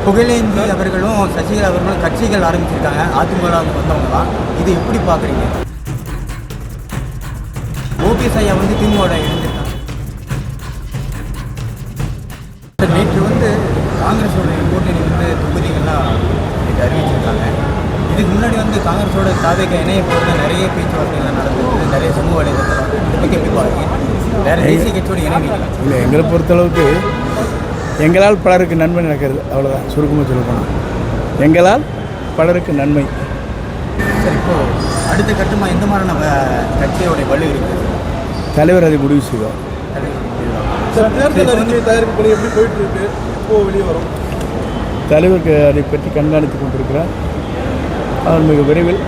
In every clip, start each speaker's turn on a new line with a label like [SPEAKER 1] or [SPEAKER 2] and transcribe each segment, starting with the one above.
[SPEAKER 1] புகழேந்தி அவர்களும் சசிகலா அவர்களும் கட்சிகள் ஆரம்பிச்சிருக்காங்க. அதிமுக வந்தவங்க தான். இது எப்படி பார்க்குறீங்க? ஓபிஎஸ் ஐயா வந்து திமுக இணைஞ்சிருக்காங்க. நேற்று வந்து காங்கிரஸோட கூட்டணி வந்து தொகுதிகள்லாம் அறிவிச்சிருக்காங்க. இதுக்கு முன்னாடி வந்து காங்கிரஸோட தாவேக இணைய போகிறது நிறைய பேச்சுவார்த்தைகள்லாம் நடந்தது. நிறைய சமூக வலைதளத்தில் இதை பற்றி எப்படி பார்க்குறீங்க? வேறு தேசிய கட்சியோட இணைவீங்க?
[SPEAKER 2] இல்லை, எங்களை பொறுத்தளவுக்கு எங்களால் பலருக்கு நன்மை நடக்கிறது, அவ்வளோதான். சுருக்கமாக சொல்ல போனால் எங்களால் பலருக்கு நன்மை.
[SPEAKER 1] சரி, இப்போது அடுத்த கட்டமாக எந்த மாதிரியான கட்சியோடைய வலு இருக்குது?
[SPEAKER 2] தலைவர் அதை முடிவு செய்வார்.
[SPEAKER 3] தேர்தல் அறிக்கை தயாரிப்பு பணி எப்படி போயிட்டு இருக்கு? எப்போ வெளியே வரும்?
[SPEAKER 2] தலைவருக்கு அதை பற்றி கண்காணித்து கொண்டிருக்கிறார். அவர் மிக விரைவில்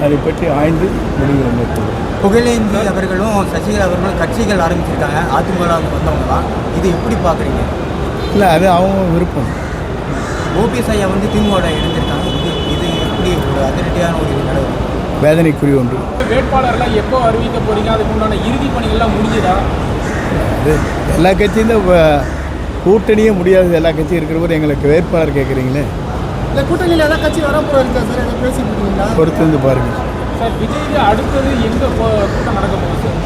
[SPEAKER 2] அதை பற்றி ஆய்ந்து முடிவுகளை மேற்கொள்ளும்.
[SPEAKER 1] புகழேந்தி அவர்களும் சசிகலா அவர்களும் கட்சிகள் ஆரம்பிச்சிருக்காங்க. அதிமுக வந்தவங்க தான். இது எப்படி பார்க்குறீங்க?
[SPEAKER 2] இல்லை, அது அவங்க விருப்பம்.
[SPEAKER 1] ஓபிஎஸ் ஐயா வந்து திமுக இணைஞ்சிருக்காங்க. இது எப்படி ஒரு அதிரடியான ஒரு இது நடக்கும்?
[SPEAKER 2] வேதனைக்குரிய ஒன்று.
[SPEAKER 3] வேட்பாளர்லாம் எப்போ அறிவிக்க போறீங்க? அதுக்கு உண்டான இறுதி பணிகள்லாம் முடிஞ்சதா?
[SPEAKER 2] அது எல்லா கட்சியும் தான் கூட்டணியே முடியாது. எல்லா கட்சியும் இருக்கிற போது எங்களுக்கு வேட்பாளர் கேட்குறீங்களே.
[SPEAKER 3] இந்த கூட்டணியில் எல்லாம் கட்சி வரப்போகிறோம் இருக்கா சார்? என்ன பேசிட்டு இருக்கீங்களா?
[SPEAKER 2] பொறுத்து வந்து பாருங்கள்
[SPEAKER 3] சார். விஜய்க்கு அடுத்தது எங்கே கூட்டம் நடக்க போகுது சார்?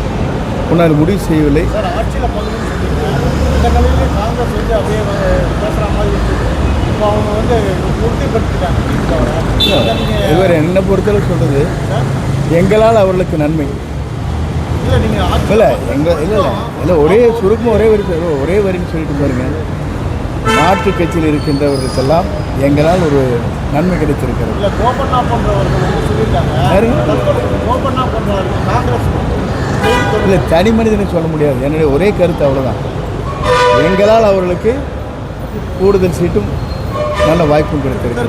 [SPEAKER 2] ஒன்றும் அது முடிவு செய்யவில்லை.
[SPEAKER 3] சார், ஆட்சியில் பங்குன்னு சொல்லியிருக்காங்க. இந்த நிலையிலே காங்கிரஸ் வந்து அப்படியே பேசுகிற மாதிரி இருக்குது. இப்போ அவங்க வந்து உறுதிப்படுத்திட்டாங்க.
[SPEAKER 2] இவர் என்னை பொறுத்தளவு சொல்கிறது, எங்களால் அவர்களுக்கு நன்மை.
[SPEAKER 3] இல்லை, நீங்கள்
[SPEAKER 2] இல்லை இல்லை ஒரே சுருக்கமாக ஒரே வரின்னு சொல்லிட்டு பாருங்க. மாற்று கட்சியில் இருக்கின்றவர்களுக்கெல்லாம் எங்களால் ஒரு நன்மை கிடைத்திருக்கிறது.
[SPEAKER 3] இல்லை, கோபண்ணா போன்றவர்கள் வந்து சொல்லியிருக்காங்க. கோபண்ணா போன்றவர்கள் காங்கிரஸ்
[SPEAKER 2] இல்லை, தனி மனிதனை சொல்ல முடியாது. என்னுடைய ஒரே கருத்து அவ்வளோதான். எங்களால் அவர்களுக்கு கூடுதல் சீட்டும் நல்ல வாய்ப்பும் கிடைத்திருக்கு.